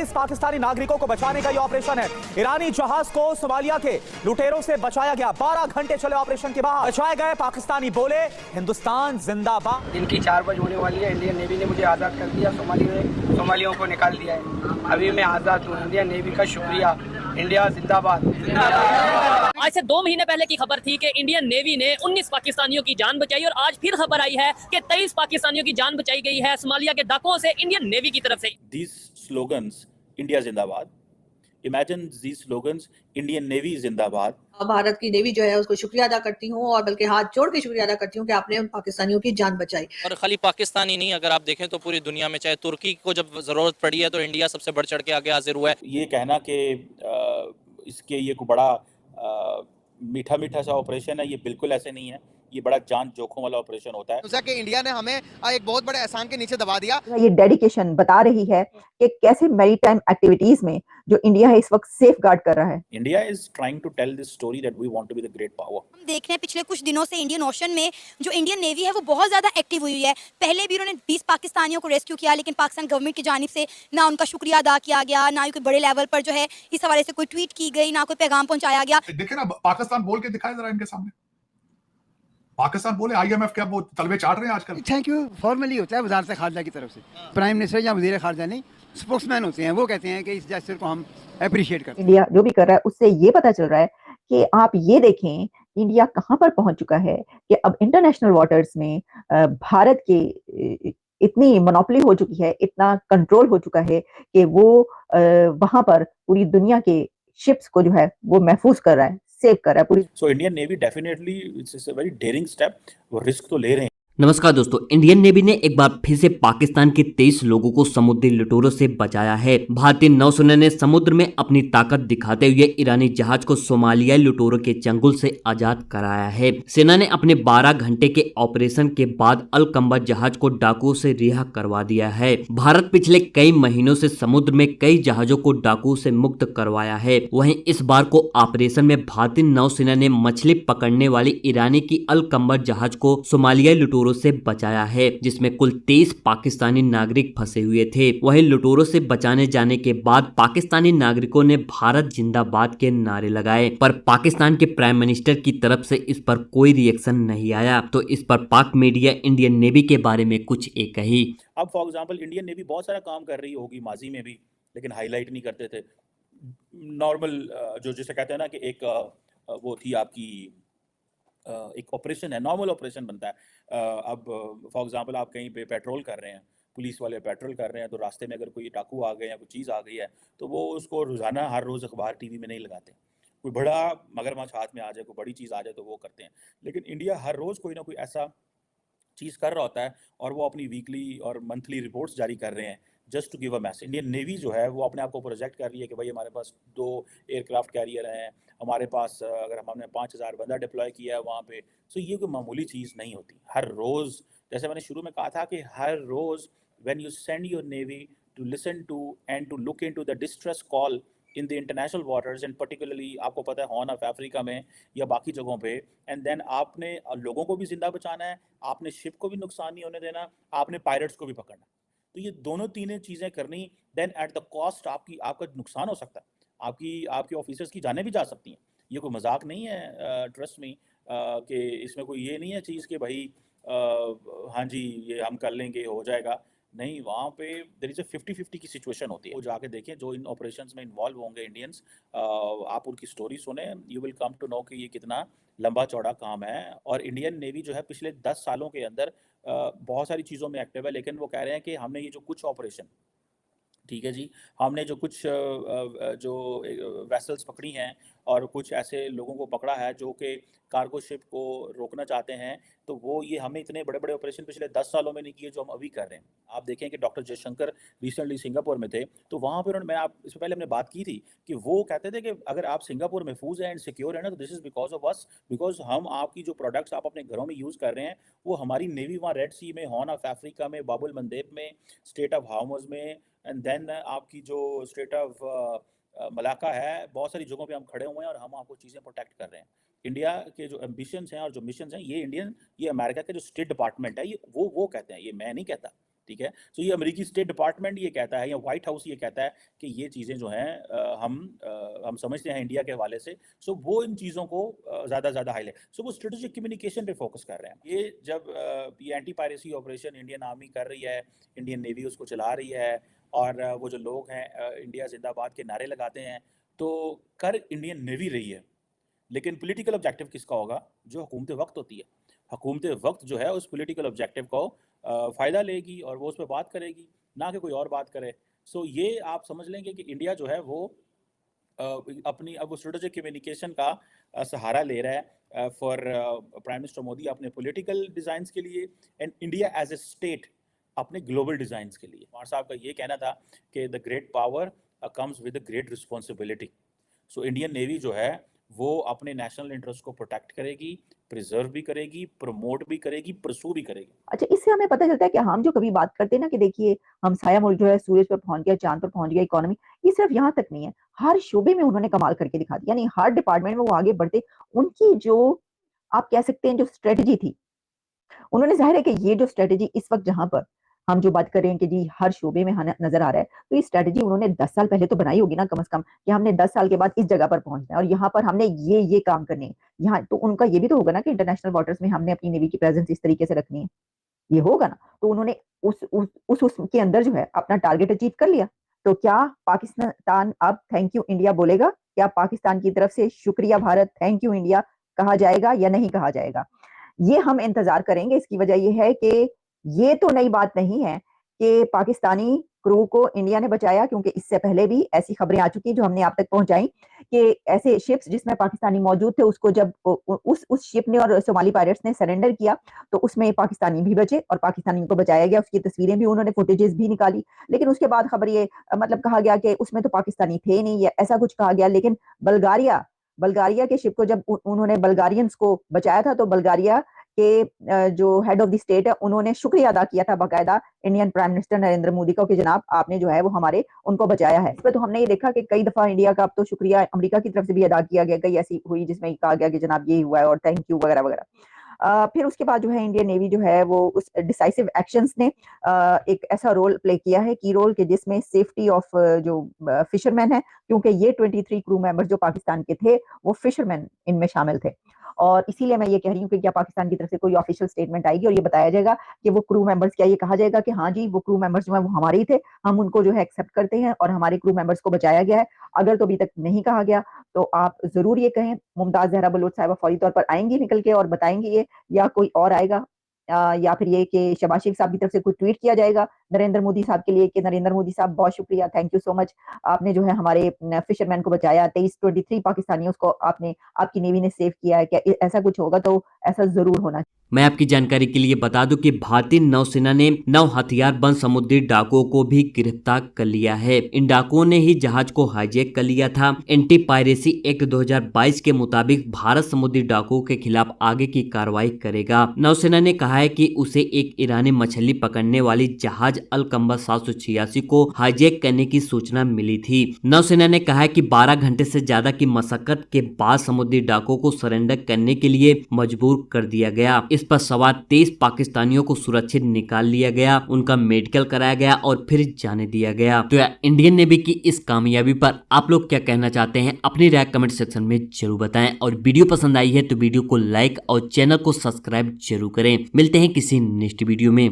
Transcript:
23 पाकिस्तानी नागरिकों को बचाने का यह ऑपरेशन है। ईरानी जहाज को सोमालिया के लुटेरों से बचाया गया। 12 घंटे चले ऑपरेशन के बाद बचाए गए पाकिस्तानी बोले, हिंदुस्तान जिंदाबाद। दिन की 4 बजे होने वाली है। इंडियन नेवी ने मुझे आज़ाद कर दिया। सोमालियों को निकाल दिया है। अभी मैं आज़ाद हूँ। इंडियन नेवी का शुक्रिया। इंडिया जिंदाबाद। आज से 2 महीने पहले की खबर थी कि इंडियन नेवी ने 19 पाकिस्तानियों की जान बचाई और आज फिर खबर आई है कि 23 पाकिस्तानियों की जान बचाई गई है सोमालिया के डाकुओं से इंडियन नेवी की तरफ से। These slogans, India जिंदाबाद, imagine these slogans, Indian Navy जिंदाबाद। भारत की नेवी जो है उसको शुक्रिया अदा करती हूँ और बल्कि हाथ जोड़ के शुक्रिया अदा करती हूँ कि आपने उन पाकिस्तानियों की जान बचाई। और खाली पाकिस्तानी नहीं, अगर आप देखें तो पूरी दुनिया में, चाहे तुर्की को जब जरूरत पड़ी है तो इंडिया सबसे बढ़ चढ़ के आगे हाजिर हुआ है। ये कहना कि इसके ये कोई बड़ा मीठा मीठा सा ऑपरेशन है, ये बिल्कुल ऐसे नहीं है। ये बड़ा जान जोखों वाला ऑपरेशन होता है। कि इंडिया ने हमें एक बहुत बड़े एहसान के नीचे दबा दिया। ये डेडिकेशन बता रही है कि कैसे मैरीटाइम एक्टिविटीज में जो इंडिया है इस वक्त सेफ गार्ड कर रहा है। India is trying to tell this story that we want to be the great power. हम देख रहे हैं पिछले कुछ दिनों से इंडियन ओशन में जो इंडियन नेवी है वो बहुत ज्यादा एक्टिव हुई है। पहले भी उन्होंने 20 पाकिस्तानियों को रेस्क्यू किया, लेकिन पाकिस्तान गवर्नमेंट की जानिब से ना उनका शुक्रिया अदा किया गया, ना ही कोई बड़े लेवल पर जो है इस हवाले से कोई ट्वीट की गई, ना कोई पैगाम पहुंचाया गया। देखे ना, पाकिस्तान बोल के दिखाए जरा इनके सामने। पाकिस्तान बोले IMF क्या वो तलवे चाट रहे हैं आजकल। थैंक यू फॉर्मली होता है वजारत खारजा की तरफ से, प्राइम मिनिस्टर या वजीर खारजा नहीं, स्पोक्समैन होते हैं। वो कहते हैं कि इस जेस्चर को हम अप्रिशिएट करते हैं। इंडिया जो भी कर रहा है उससे ये पता चल रहा है कि आप ये देखें इंडिया कहां पर पहुंच चुका है कि अब इंटरनेशनल वाटर्स में भारत के इतनी मोनोपोली हो चुकी है, इतना कंट्रोल हो चुका है कि वो वहां पर पूरी दुनिया के शिप्स को जो है वो महफूज कर रहा है, सेव कर रहा है पूरी। सो Indian navy definitely it's a very dairying step. वो रिस्क तो ले रहे हैं। नमस्कार दोस्तों, इंडियन नेवी ने एक बार फिर से पाकिस्तान के 23 लोगों को समुद्री लुटेरों से बचाया है। भारतीय नौसेना ने समुद्र में अपनी ताकत दिखाते हुए ईरानी जहाज को सोमालियाई लुटेरों के चंगुल से आजाद कराया है। सेना ने अपने 12 घंटे के ऑपरेशन के बाद अल कंबर जहाज को डाकुओं से रिहा करवा दिया है। भारत पिछले कई महीनों से समुद्र में कई जहाजों को डाकुओं से मुक्त करवाया है। वहीं इस बार को ऑपरेशन में भारतीय नौसेना ने मछली पकड़ने वाली ईरानी की अल कंबर जहाज को सोमालियाई लुटेरों से बचाया है, जिसमें कुल 23 पाकिस्तानी नागरिक फंसे हुए थे। वहीं लुटेरों से बचाने जाने के बाद पाकिस्तानी नागरिकों ने भारत जिंदाबाद के नारे लगाए, पर पाकिस्तान के प्राइम मिनिस्टर की तरफ से इस पर कोई रिएक्शन नहीं आया। तो इस पर पाक मीडिया इंडियन नेवी के बारे में कुछ एक कही। अब फॉर एग्जांपल इंडियन नेवी बहुत सारा काम कर रही होगी माजी में भी, लेकिन हाईलाइट नहीं करते थे। नॉर्मल जो जिसे कहते हैं ना कि एक वो थी आपकी एक ऑपरेशन है, नॉर्मल ऑपरेशन बनता है। अब फॉर एग्जांपल आप कहीं पे पेट्रोल कर रहे हैं, पुलिस वाले पेट्रोल कर रहे हैं, तो रास्ते में अगर कोई डाकू आ गए या कोई चीज़ आ गई है तो वो उसको रोज़ाना हर रोज़ अखबार टीवी में नहीं लगाते। कोई बड़ा मगरमच्छ हाथ में आ जाए, कोई बड़ी चीज़ आ जाए तो वो करते हैं। लेकिन इंडिया हर रोज़ कोई ना कोई ऐसा चीज़ कर रहा होता है और वो अपनी वीकली और मंथली रिपोर्ट्स जारी कर रहे हैं just to give a message. Indian navy जो है वो अपने आप को प्रोजेक्ट कर रही है कि भाई हमारे पास 2 एयरक्राफ्ट कैरियर हैं, हमारे पास अगर हमने 5000 बंदा डिप्लॉय किया है वहाँ पे। सो ये कोई मामूली चीज़ नहीं होती। हर रोज़, जैसे मैंने शुरू में कहा था कि हर रोज़ when you send your navy to listen to and to look into the distress call in the international waters and particularly आपको पता है हॉर्न ऑफ अफ्रीका में या बाकी जगहों पे, एंड देन आपने लोगों को भी जिंदा बचाना है, आपने शिप को भी नुकसान नहीं होने देना, आपने पायरेट्स को भी पकड़ना। तो ये दोनों तीनों चीज़ें करनी, देन एट द कॉस्ट आपका नुकसान हो सकता है, आपकी ऑफिसर्स की जानें भी जा सकती हैं। ये कोई मजाक नहीं है, ट्रस्ट मी, कि इसमें कोई ये नहीं है चीज़ कि भाई हाँ जी ये हम कर लेंगे हो जाएगा। नहीं, वहाँ पे देयर इज़ अ 50-50 की सिचुएशन होती है। वो जाके देखें जो इन ऑपरेशंस में इन्वॉल्व होंगे इंडियंस, आप उनकी स्टोरी सुने, you will come to know कि ये कितना लंबा चौड़ा काम है। और इंडियन नेवी जो है पिछले 10 सालों के अंदर बहुत सारी चीज़ों में एक्टिव है, लेकिन वो कह रहे हैं कि हमने ये जो कुछ ऑपरेशन, ठीक है जी, हमने जो कुछ जो वेसल्स पकड़ी हैं और कुछ ऐसे लोगों को पकड़ा है जो कि कार्गो शिप को रोकना चाहते हैं, तो वो ये हमने इतने बड़े बड़े ऑपरेशन पिछले 10 सालों में नहीं किए जो हम अभी कर रहे हैं। आप देखें कि डॉक्टर जयशंकर रिसेंटली सिंगापुर में थे, तो वहाँ पर उन्होंने, इससे पहले हमने बात की थी कि वो कहते थे कि अगर आप सिंगापुर महफूज हैं एंड सिक्योर है ना, तो this is because of us, because हम आपकी जो प्रोडक्ट्स आप अपने घरों में यूज़ कर रहे हैं वो हमारी नेवी वहाँ रेड सी में, हॉर्न ऑफ अफ्रीका में, बाबुल मंदेब में, स्टेट ऑफ हार्मोज में, एंड देन आपकी जो स्टेट ऑफ मलाका है, बहुत सारी जगहों पे हम खड़े हुए हैं और हम आपको चीज़ें प्रोटेक्ट कर रहे हैं। इंडिया के जो एम्बिशंस हैं और जो मिशंस हैं, ये अमेरिका के जो स्टेट डिपार्टमेंट है, ये वो कहते हैं, ये मैं नहीं कहता। ठीक है। तो ये अमेरिकी स्टेट डिपार्टमेंट ये कहता है या व्हाइट हाउस ये कहता है कि ये चीज़ें जो हैं हम समझते हैं इंडिया के हवाले से, सो वो इन चीज़ों को ज़्यादा हाईलाइट, सो वो स्ट्रेटेजिक कम्युनिकेशन पे फोकस कर रहे हैं। ये जब ये anti piracy operation Indian army कर रही है, इंडियन नेवी उसको चला रही है, और वो जो लोग हैं इंडिया जिंदाबाद के नारे लगाते हैं, तो कर इंडियन नेवी रही है, लेकिन पॉलिटिकल ऑब्जेक्टिव किसका होगा? जो हुकूमत वक्त होती है, हुकूमत वक्त जो है उस पॉलिटिकल ऑब्जेक्टिव को फ़ायदा लेगी और वो उस पर बात करेगी, ना कि कोई और बात करे। सो ये आप समझ लेंगे कि इंडिया जो है वो अपनी अब स्ट्रेटेजिक कम्युनिकेशन का सहारा ले रहा है फॉर प्राइम मिनिस्टर मोदी अपने पॉलिटिकल डिज़ाइंस के लिए, and India as a state अपने ग्लोबल डिज़ाइंस के लिए। कुमार साहब का ये कहना था कि the great power comes with the great responsibility. So Indian navy जो है वो अपने नेशनल इंटरेस्ट को प्रोटेक्ट करेगी, प्रिजर्व भी करेगी, प्रमोट भी करेगी, परसू भी करेगी। अच्छा, इससे हमें पता चलता है कि हम जो कभी बात करते हैं ना कि देखिए हम साया मुल्क जो है सूरज पर पहुंच गया, चांद पर पहुंच गया, इकोनॉमी, ये सिर्फ यहाँ तक नहीं है, हर शोबे में उन्होंने कमाल करके दिखा दिया, यानी हर डिपार्टमेंट में वो आगे बढ़ते। उनकी जो आप कह सकते हैं जो स्ट्रेटजी थी, उन्होंने जाहिर है कि ये जो स्ट्रेटजी इस वक्त जहां पर हम जो बात कर रहे हैं कि जी हर शोबे में नजर आ रहा है, तो ये स्ट्रेटजी उन्होंने 10 साल पहले तो बनाई होगी ना कम से कम, कि हमने 10 साल के बाद इस जगह पर पहुंचना है और यहाँ पर हमने ये काम करने हैं। यहाँ तो उनका ये भी तो होगा ना कि इंटरनेशनल वाटर्स में हमने अपनी नेवी की प्रेजेंस इस तरीके से रखनी है, ये होगा ना। तो उन्होंने उसके अंदर जो है अपना टारगेट अचीव कर लिया। तो क्या पाकिस्तान अब थैंक यू इंडिया बोलेगा? क्या पाकिस्तान की तरफ से शुक्रिया भारत, थैंक यू इंडिया कहा जाएगा या नहीं कहा जाएगा? ये हम इंतजार करेंगे। इसकी वजह यह है कि ये तो नई बात नहीं है कि पाकिस्तानी क्रू को इंडिया ने बचाया, क्योंकि इससे पहले भी ऐसी खबरें आ चुकी जो हमने आप तक पहुंचाई कि ऐसे शिप्स जिसमें पाकिस्तानी मौजूद थे, उसको जब उस शिप ने और सोमाली पायरेट्स ने सरेंडर किया तो उसमें पाकिस्तानी भी बचे और पाकिस्तानी को बचाया गया। उसकी तस्वीरें भी उन्होंने फुटेजेस भी निकाली, लेकिन उसके बाद खबर ये मतलब कहा गया कि उसमें तो पाकिस्तानी थे नहीं, ऐसा कुछ कहा गया। लेकिन बल्गारिया के शिप को जब उन्होंने बल्गारियंस को बचाया था तो बल्गारिया के जो हेड ऑफ द स्टेट है उन्होंने शुक्रिया अदा किया था बाकायदा Indian prime minister Narendra Modi का कि जनाब आपने जो है वो हमारे उनको बचाया है। इस पर तो हमने ये देखा कि कई दफा इंडिया का अब तो शुक्रिया अमेरिका की तरफ से भी अदा किया गया, कई ऐसी हुई जिसमें कहा गया कि जनाब ये हुआ है और थैंक यू वगैरह वगैरह। फिर उसके बाद जो है इंडियन नेवी जो है वो उस डिसाइसिव एक्शंस ने एक ऐसा रोल प्ले किया है, की रोल के जिसमें सेफ्टी ऑफ जो फिशरमैन है, क्योंकि ये 23 क्रू मेंबर्स जो पाकिस्तान के थे वो फिशरमैन इनमें शामिल थे। और इसीलिए मैं ये कह रही हूँ कि क्या पाकिस्तान की तरफ से कोई ऑफिशियल स्टेटमेंट आएगी और ये बताया जाएगा कि वो क्रू मेंबर्स, क्या ये कहा जाएगा कि हाँ जी वो क्रू मेंबर्स जो है वो हमारे ही थे, हम उनको जो है एक्सेप्ट करते हैं और हमारे क्रू मेंबर्स को बचाया गया है? अगर तो अभी तक नहीं कहा गया तो आप जरूर ये कहें। मुमताज जहरा बलोच साहिबा फौरी तौर पर आएंगी निकल के और बताएंगे ये, या कोई और आएगा, या फिर ये कि शहबाज शरीफ साहब की तरफ से कोई ट्वीट किया जाएगा नरेंद्र मोदी साहब के लिए कि नरेंद्र मोदी साहब बहुत शुक्रिया, थैंक यू सो मच, आपने जो है हमारे फिशरमैन को बचाया, 23 पाकिस्तानियों को आपने आपकी नेवी ने सेव किया है। क्या ऐसा कुछ होगा? तो ऐसा जरूर होना। मैं आपकी जानकारी के लिए बता दूं कि भारतीय नौसेना ने 9 हथियारबंद समुद्री डाकुओं को भी गिरफ्तार कर लिया है। इन डाकुओं ने ही जहाज को हाईजैक कर लिया था। एंटी पायरेसी एक्ट 2022 के मुताबिक भारत समुद्री डाकुओं के खिलाफ आगे की कार्रवाई करेगा। नौसेना ने कहा है कि उसे एक ईरानी मछली पकड़ने वाली जहाज अल कंबर 786 को हाईजैक करने की सूचना मिली थी। नौसेना ने कहा है कि 12 घंटे से ज्यादा की मशक्कत के बाद समुद्री डाकुओं को सरेंडर करने के लिए मजबूर कर दिया गया। इस पर सवार 23 पाकिस्तानियों को सुरक्षित निकाल लिया गया, उनका मेडिकल कराया गया और फिर जाने दिया गया। तो इंडियन नेवी की इस कामयाबी पर आप लोग क्या कहना चाहते हैं? अपनी राय कमेंट सेक्शन में जरूर बताएं और वीडियो पसंद आई है तो वीडियो को लाइक और चैनल को सब्सक्राइब जरूर करें। मिलते हैं किसी नेक्स्ट वीडियो में।